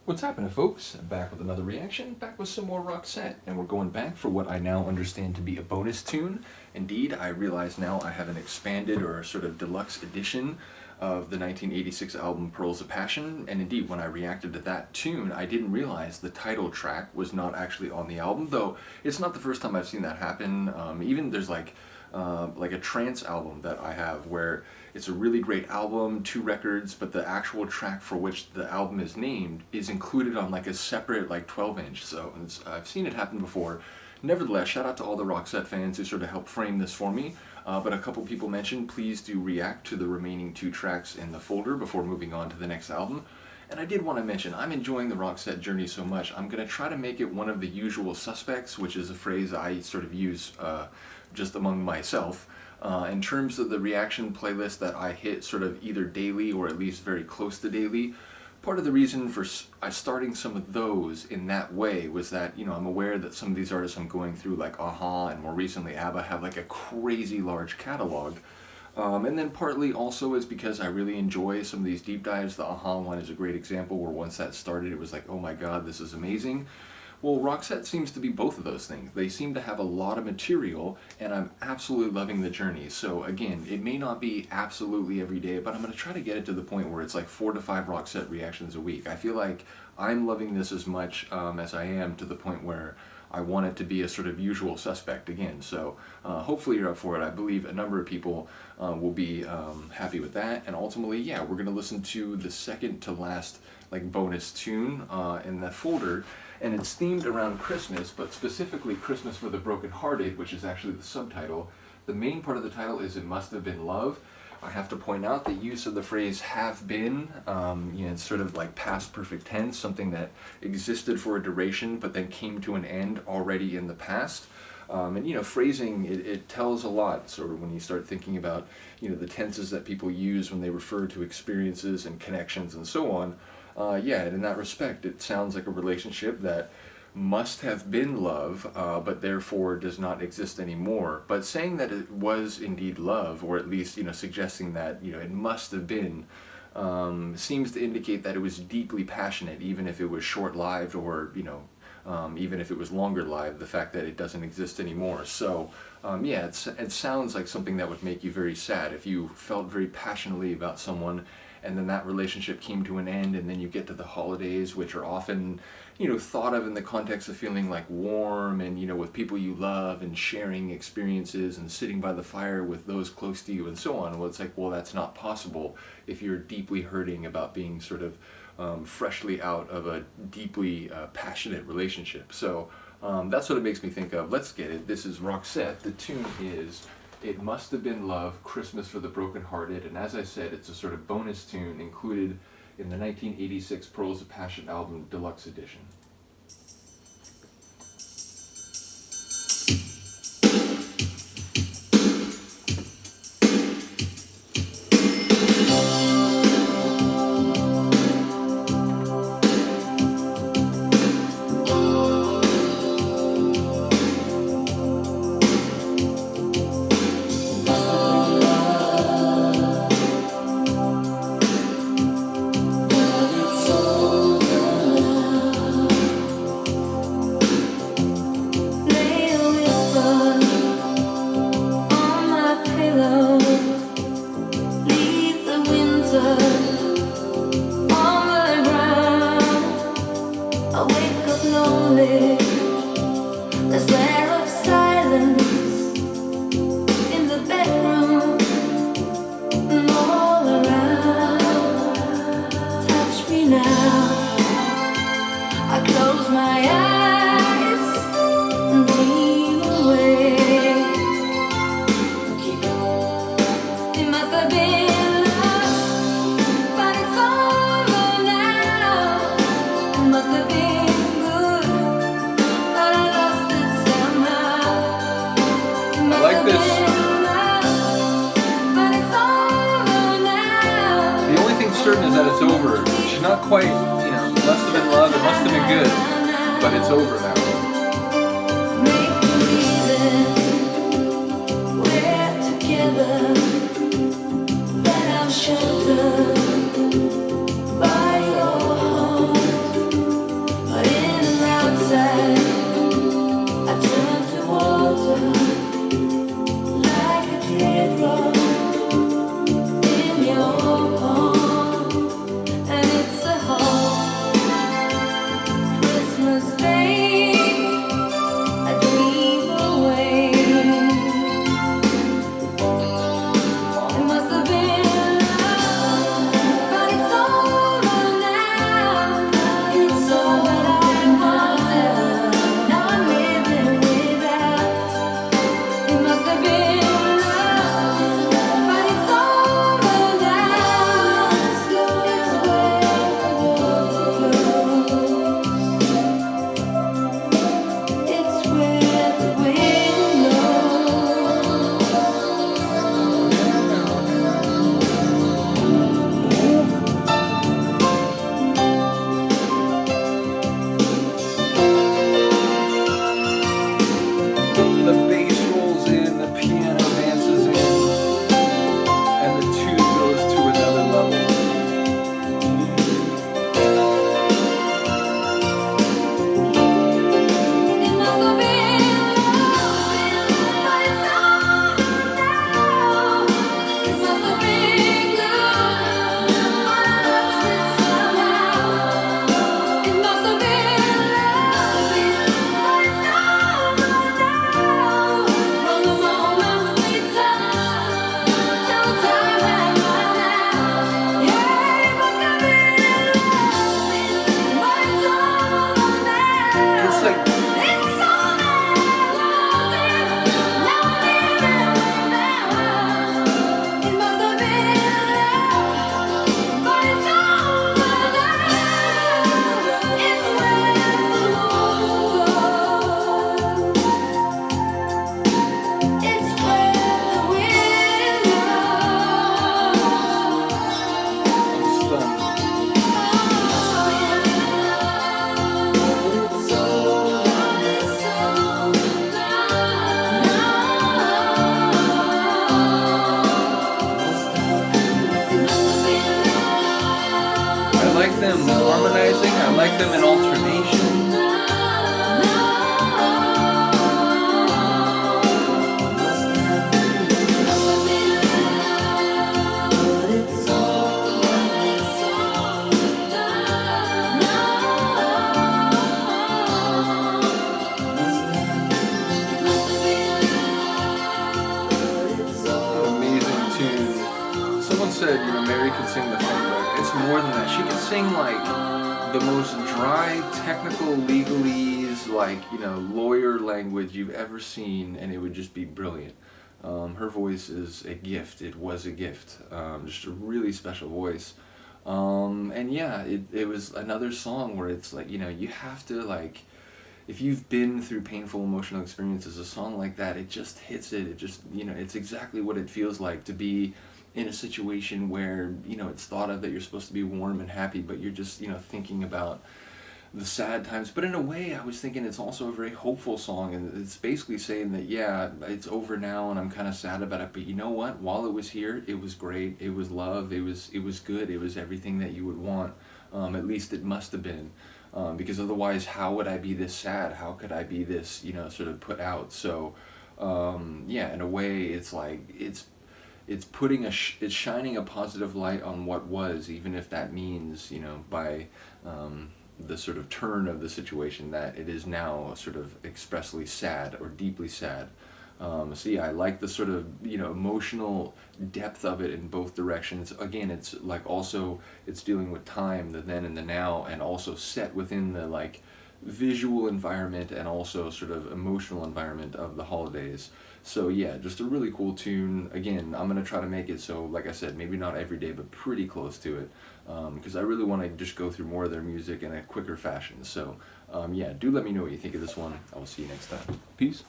What's happening, folks? Back with another reaction, back with some more Roxette, and we're going back for what I now understand to be a bonus tune. Indeed, I realize now I have an expanded or sort of deluxe edition of the 1986 album Pearls of Passion, and indeed, when I reacted to that tune, I didn't realize the title track was not actually on the album, though it's not the first time I've seen that happen. Even there's like a trance album that I have where it's a really great album, 2 records, but the actual track for which the album is named is included on like a separate like 12-inch. So I've seen it happen before. Nevertheless, shout out to all the Roxette fans who sort of helped frame this for me. But a couple people mentioned, please do react to the remaining 2 tracks in the folder before moving on to the next album. And I did want to mention, I'm enjoying the Roxette journey so much, I'm going to try to make it one of the usual suspects, which is a phrase I sort of use just among myself. In terms of the reaction playlist that I hit sort of either daily or at least very close to daily, part of the reason for starting some of those in that way was that, you know, I'm aware that some of these artists I'm going through, like a-ha and more recently ABBA, have like a crazy large catalog. And then partly also is because I really enjoy some of these deep dives. The a-ha one is a great example where once that started it was like, oh my god, this is amazing. Well, Roxette seems to be both of those things. They seem to have a lot of material, and I'm absolutely loving the journey. So again, it may not be absolutely every day, but I'm going to try to get it to the point where it's like 4 to 5 Roxette reactions a week. I feel like I'm loving this as much as I am to the point where I want it to be a sort of usual suspect again. So hopefully you're up for it. I believe a number of people will be happy with that. And ultimately, yeah, we're going to listen to the second to last like bonus tune in the folder. And it's themed around Christmas, but specifically Christmas for the Brokenhearted, which is actually the subtitle. The main part of the title is It Must Have Been Love. I have to point out the use of the phrase have been, you know, it's sort of like past perfect tense, something that existed for a duration but then came to an end already in the past. And, you know, phrasing, it tells a lot, sort of when you start thinking about, you know, the tenses that people use when they refer to experiences and connections and so on. Yeah, and in that respect, it sounds like a relationship that must have been love, but therefore does not exist anymore. But saying that it was indeed love, or at least, you know, suggesting that, you know, it must have been, seems to indicate that it was deeply passionate, even if it was short-lived, or, you know, even if it was longer-lived, the fact that it doesn't exist anymore. So, yeah, it sounds like something that would make you very sad if you felt very passionately about someone, and then that relationship came to an end, and then you get to the holidays, which are often, you know, thought of in the context of feeling like warm and, you know, with people you love and sharing experiences and sitting by the fire with those close to you and so on. Well, it's like, well, that's not possible if you're deeply hurting about being sort of freshly out of a deeply passionate relationship. So that's what it makes me think of. Let's get it. This is Roxette. The tune is It Must Have Been Love, Christmas for the Brokenhearted, and as I said, it's a sort of bonus tune included in the 1986 Pearls of Passion album Deluxe Edition. There's layer of silence in the bedroom and all around. Touch me now. I close my eyes and dream away. It must have been love, but it's over now. It must have been this. The only thing certain is that it's over. She's not quite, you know, it must have been love, it must have been good, but it's over now. We're together, that I'm sheltered by your heart. sing like the most dry technical legalese, like, you know, lawyer language you've ever seen, and it would just be brilliant. Her voice is a gift. It was a gift. Just a really special voice. And yeah, it was another song where it's like, you know, you have to, like, if you've been through painful emotional experiences, a song like that, it just hits it. It just, you know, it's exactly what it feels like to be in a situation where, you know, it's thought of that you're supposed to be warm and happy, but you're just, you know, thinking about the sad times. But in a way, I was thinking it's also a very hopeful song, and it's basically saying that, yeah, it's over now and I'm kind of sad about it, but you know what, while it was here, it was great, it was love, it was good, it was everything that you would want. At least it must have been, because otherwise how would I be this sad, how could I be this, you know, sort of put out? So yeah, in a way, it's like it's putting it's shining a positive light on what was, even if that means, you know, by the sort of turn of the situation that it is now sort of expressly sad or deeply sad. So yeah, I like the sort of, you know, emotional depth of it in both directions. Again, it's like also it's dealing with time, the then and the now, and also set within the like visual environment and also sort of emotional environment of the holidays. So yeah, just a really cool tune. Again, I'm gonna try to make it so, like I said, maybe not every day, but pretty close to it, because I really want to just go through more of their music in a quicker fashion. So yeah, do let me know what you think of this one. I will see you next time. Peace.